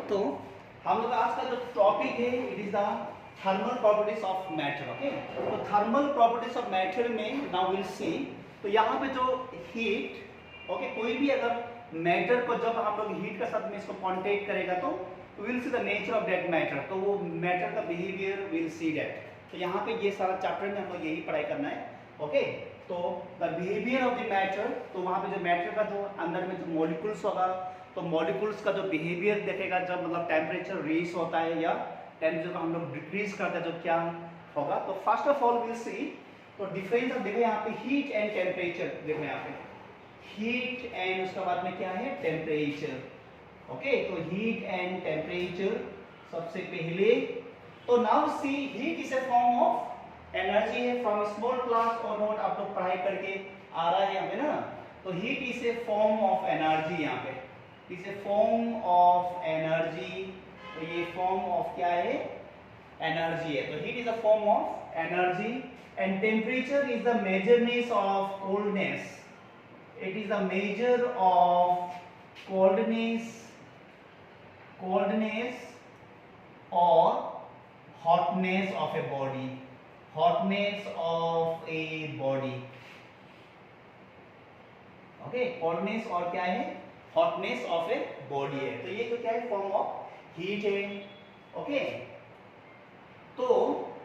तो हम लोग आज का जो टॉपिक है it is the thermal properties of matter. Okay, तो थर्मल प्रॉपर्टीज ऑफ मैटर में नाउ विल सी। तो यहाँ पे जो हीट, ओके, कोई भी अगर मैटर को जब हम लोग हीट के साथ में इसको कांटेक्ट करेगा तो will see the nature of that matter, तो वो मैटर का बिहेवियर विल सी दैट। तो यहाँ पे ये सारा चैप्टर में हम लोग यही पढ़ाई करना है। ओके, तो the behaviour of the matter, तो वहाँ पे जो मैटर का जो अंदर में जो मॉलिक्यूल्स होगा, तो मॉलिक्यूल्स का जो बिहेवियर देखेगा जब मतलब टेम्परेचर रेस होता है या टेम्परेचर को हम लोग डिक्रीज करते हैं तो क्या होगा। तो first of all will see, तो डिफरेंस अब देखो यहाँ पे हीट एंड टेम्परेचर, देखो यहाँ पे हीट एंड उसके बाद में क्या है टेम्परेचर। ओके, तो हीट एंड टेम्परेचर सबसे पहले। तो now see, heat is a form of energy है फ्रॉम स्मॉल क्लास और नोट, आप लोग पढ़ाई करके आ रहा है यहाँ पे ना। तो heat is a form of energy, यहाँ पे is a form of energy. तो ये फॉर्म ऑफ क्या है एनर्जी है। तो heat is a form of energy and temperature is the measureness of coldness. It is the measure of coldness और hotness of a body, hotness of a body। Okay, coldness और क्या है hotness of a body है। तो ये तो क्या है फॉर्म ऑफ हीट है। ओके, तो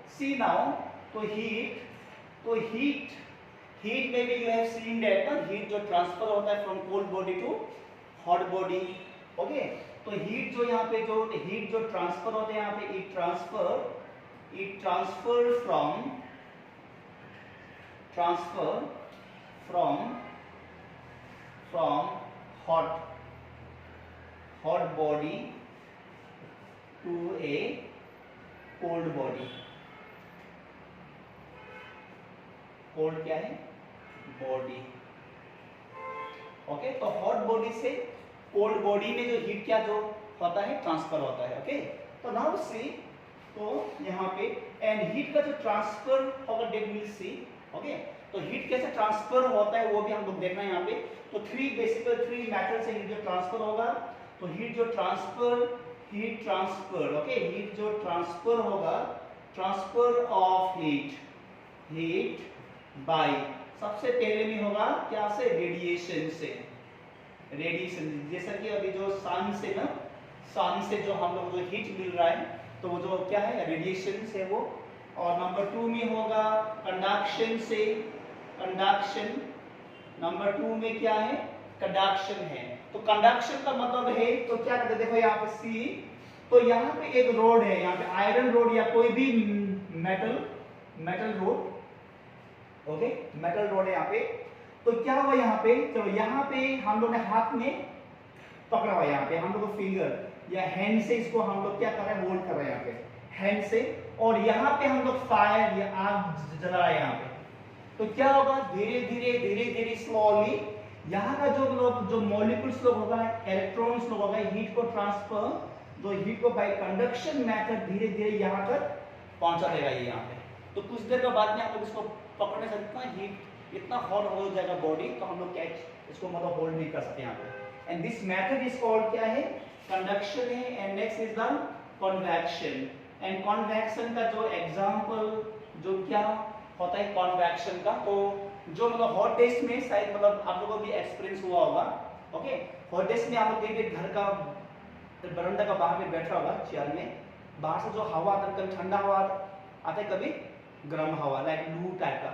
सी नाउ, तो हीट में भी यू हैव सीन दैट ना, हीट जो ट्रांसफर होता है from cold body to hot body. Okay, तो हीट जो यहाँ पे जो हीट जो ट्रांसफर होते हैं यहाँ पे it transfer from hot body to a cold body. Cold क्या है बॉडी। ओके, तो हॉट बॉडी से कोल्ड बॉडी में जो हीट क्या जो होता है ट्रांसफर होता है। ओके, तो नाउ सी, तो यहाँ पे एंड हीट का जो ट्रांसफर होगा डेट विल सी। ओके, तो हीट कैसे ट्रांसफर होता है वो भी हम लोग देखना है यहाँ पे। तो थ्री मेथड से हीट जो ट्रांसफर होगा, तो हीट ट्रांसफर ओके, हीट जो ट्रांसफर होगा, ट्रांसफर ऑफ हीट बाय, सबसे पहले में होगा क्या से रेडिएशन से। जैसा कि अभी जो सन से जो हम लोग जो हीट मिल रहा है तो वो जो क्या है रेडिएशन से वो। और नंबर 2 में होगा कंडक्शन से, नंबर 2 में क्या है कंडक्शन है। तो कंडक्शन का मतलब है तो क्या कहते हैं, देखो यहाँ पे सी, तो यहाँ पे एक रोड है, यहाँ पे आयरन रोड या कोई भी metal road. Okay, metal road है यहाँ पे। तो क्या हुआ यहाँ पे, तो यहाँ पे हम लोग ने हाथ में पकड़ा हुआ, यहाँ पे हम लोग फिंगर या हैंड से इसको हम लोग क्या कर रहे हैं होल्ड कर रहे हैं यहाँ पे हैंड से, और यहाँ पे हम लोग फायर या आग जला रहे हैं यहाँ पे। तो क्या होगा धीरे धीरे स्लोली यहाँ का जो मॉलिक्यूल्स लोग होगा, इलेक्ट्रॉन्स लोग होगा, हीट को ट्रांसफर, जो हीट को बाय कंडक्शन मेथड धीरे धीरे यहाँ तक पहुंचा देगा ये यहाँ पे। तो कुछ देर के बाद में हम लोग इसको पकड़ने से इतना हॉट हो जाएगा बॉडी, तो हम लोग कैच इसको मतलब होल्ड नहीं कर सकते यहाँ पे। And this method is called क्या है कंडक्शन है। And next is the convection. And convection का जो एग्जांपल जो क्या होता है कन्वेक्शन का, तो जो मतलब हॉट डेज में शायद मतलब आप लोगों को भी एक्सपीरियंस हुआ होगा। ओके, हॉट डेज में आप लोग कहीं घर का बरामदा का बाहर में बैठा होगा चेयर में, बाहर से जो हवा आता है कभी ठंडा हवा आता है, कभी गर्म हवा लाइक लू टाइप का।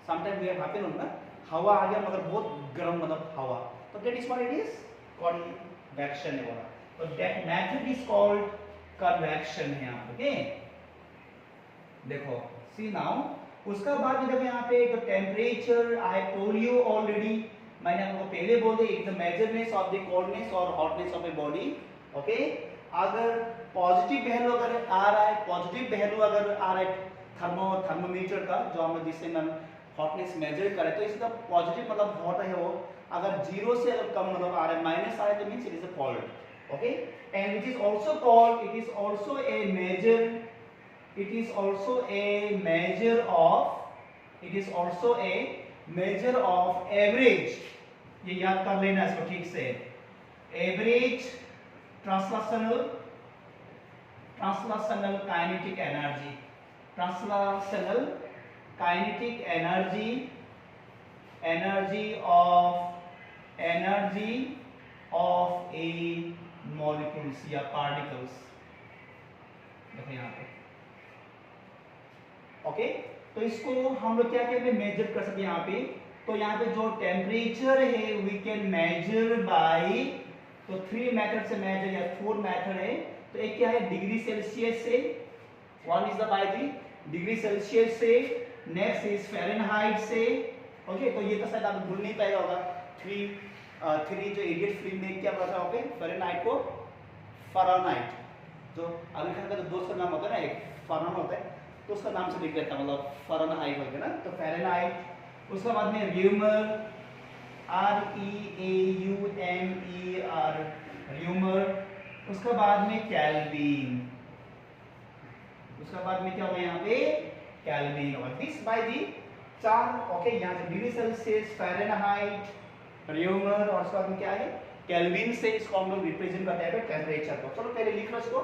समटाइम वी हैपन ना, हवा आ गया मगर बहुत गर्म मतलब हवा, तो that is what it is convection है बोला। तो that method is called convection है यहाँ पे। ओके, देखो सी नाउ, उसका बाद में देखो यहाँ पे जो temperature I told you already, मैंने आपको पहले बोल दिया it the measureness of the coldness और hotness of a body. Okay, अगर पॉजिटिव वैल्यू अगर आ रहा है थर्मोमीटर का जो हम जिससे हम हॉटनेस मेजर करें, तो इसका पॉजिटिव मतलब हॉट है वो। अगर 0 से अगर कम मतलब आ रहा है माइनस आ रहा है तो means it is a cold. Okay, and it is also called, it is also a measure of average. ये याद कर लेना इसको ठीक से, average translational kinetic energy, translational kinetic energy, energy of a molecules या particles, देखो यहाँ पे। ओके, तो इसको हम लोग क्या कहते हैं, मेजर कर सकते हैं यहाँ पे। तो यहाँ पे जो टेम्परेचर है वी कैन मेजर बाय, तो 3 मेथड से मेजर या 4 मेथड है। तो एक क्या है, डिग्री सेल्सियस से, one is the by the degree Celsius से, नेक्स्ट इज फ़ारेनहाइट से। ओके, तो ये तो शायद आप भूल नहीं पाएगा होगा, 3 जो इडियट फिल्म में क्या पता होगा, फ़ारेनहाइट को फ़ारेनहाइट, जो अभी का जो दोस्त का नाम होता है ना, एक फ़ारेन होता है, तो उसका नाम से लिख देता है, मतलब फ़ारेनहाइट होगा ना, तो फ़ारेनहाइट। उसके बाद में र्यूमर, REAUMER, र्यूमर। उसके बाद में केल्विन, उसके बाद में क्या होगा यहाँ पे, केल्विन होगा। दिस बाय दी 4, ओके, यहाँ से डिग्री सेल्सियस, फ़ारेनहाइट, र्यूमर और उसके बाद में क्या है, केल्विन से इसको हम लोग रिप्रेजेंट करते हैं टेम्परेचर को। चलो पहले लिख लो इसको।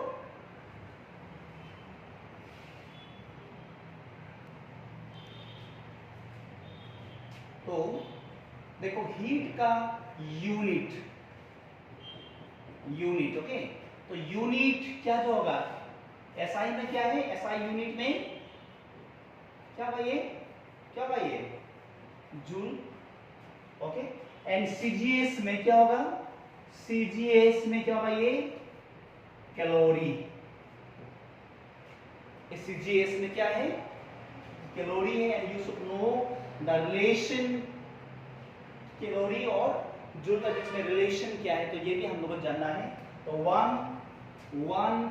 तो देखो हीट का यूनिट, ओके, तो यूनिट क्या जो होगा, एसआई में क्या है, एसआई यूनिट में क्या भाई ये, क्या भाई ये, जूल। ओके, एंड सीजीएस में क्या होगा, सीजीएस में क्या होगा ये, कैलोरी। सीजीएस में क्या है, कैलोरी है। And you should know the relation calorie और जूल का जिसमें रिलेशन क्या है, तो ये भी हम लोग को जानना है। तो 1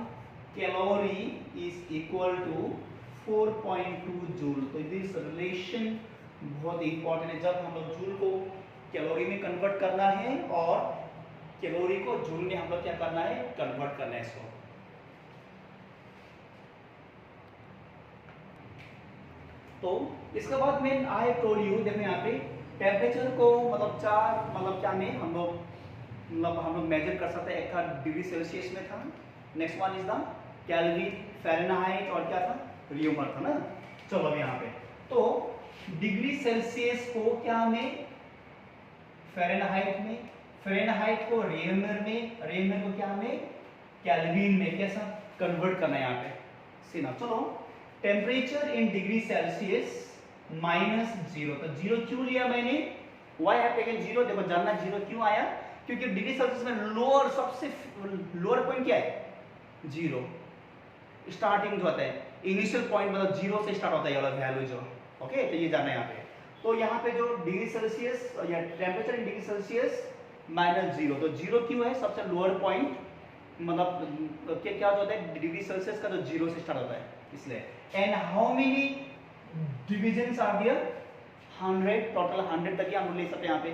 calorie is equal to 4.2 joule. तो दिस रिलेशन बहुत इंपॉर्टेंट है जब हम लोग जूल को कैलोरी में कन्वर्ट करना है और कैलोरी को जूल में हम लोग क्या करना है, कन्वर्ट करना है इसको। तो इसके बाद में आई टोल्ड यू, देखो यहाँ पे टेम्परेचर को मतलब 4 मतलब क्या में हम लोग मेजर कर सकते हैं। एक था डिग्री सेल्सियस में था, next one is the kelvin, Fahrenheit और क्या था, र्यूमर था ना। चलो अब यहाँ पे तो डिग्री सेल्सियस को क्या में, फ़ारेनहाइट में, फ़ारेनहाइट को र्यूमर में, र्यूमर को क्या में, केल्विन में कैसा कन्वर्ट करना है यहाँ पे सीना। चलो टेम्परेचर इन डिग्री सेल्सियस -0, तो 0 क्यों लिया मैंने, वाई हैव टेकन 0, देखो जानना 0 क्यों आया, क्योंकि डिग्री सेल्सियस में लोअर, सबसे लोअर पॉइंट क्या है, 0, स्टार्टिंग जो होता है इनिशियल पॉइंट, मतलब 0 से स्टार्ट होता है ये वाला वैल्यू जो। ओके, तो ये जानना है यहाँ पे। तो यहाँ पे जो डिग्री सेल्सियस या टेम्परेचर इन डिग्री सेल्सियस -0, तो 0 क्यों है, सबसे लोअर पॉइंट, मतलब क्या होता है डिग्री सेल्सियस का, तो 0 से स्टार्ट होता है इसलिए। And how many divisions are there, 100, total 100 तक ही हम ले सकते हैं यहाँ पे,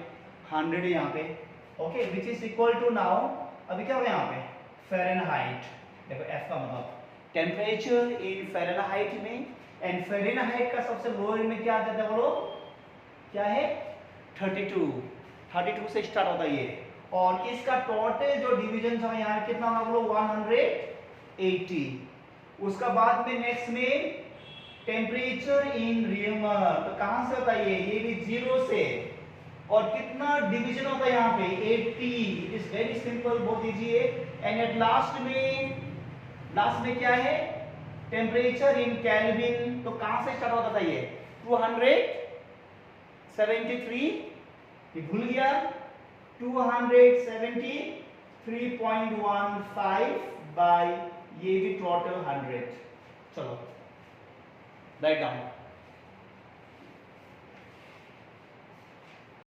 100 है यहाँ पे। Okay, which is equal to, now अभी क्या होगा यहाँ पे, फ़ारेनहाइट, देखो एफ का मतलब टेम्परेचर इन फ़ारेनहाइट में, एंड फ़ारेनहाइट का सबसे लोअर में क्या आ जाता है बोलो, क्या है, 32 से स्टार्ट होता है ये। और इसका टोटल जो डिवीजन है यहाँ कितना होगा बोलो, 180। उसका बाद में नेक्स्ट में टेम्परेचर इन र्यूमर, तो कहां से होता है ये भी 0 से, और कितना डिवीजन होता है यहाँ पे, 80। इट इज वेरी सिंपल, बहुत इजी है। एंड एट लास्ट में क्या है, टेम्परेचर इन केल्विन, तो कहां से स्टार्ट होता था ये, 273, ये भूल गया, 273.15 बाय ये भी टोटल 100। चलो राइट डाउन।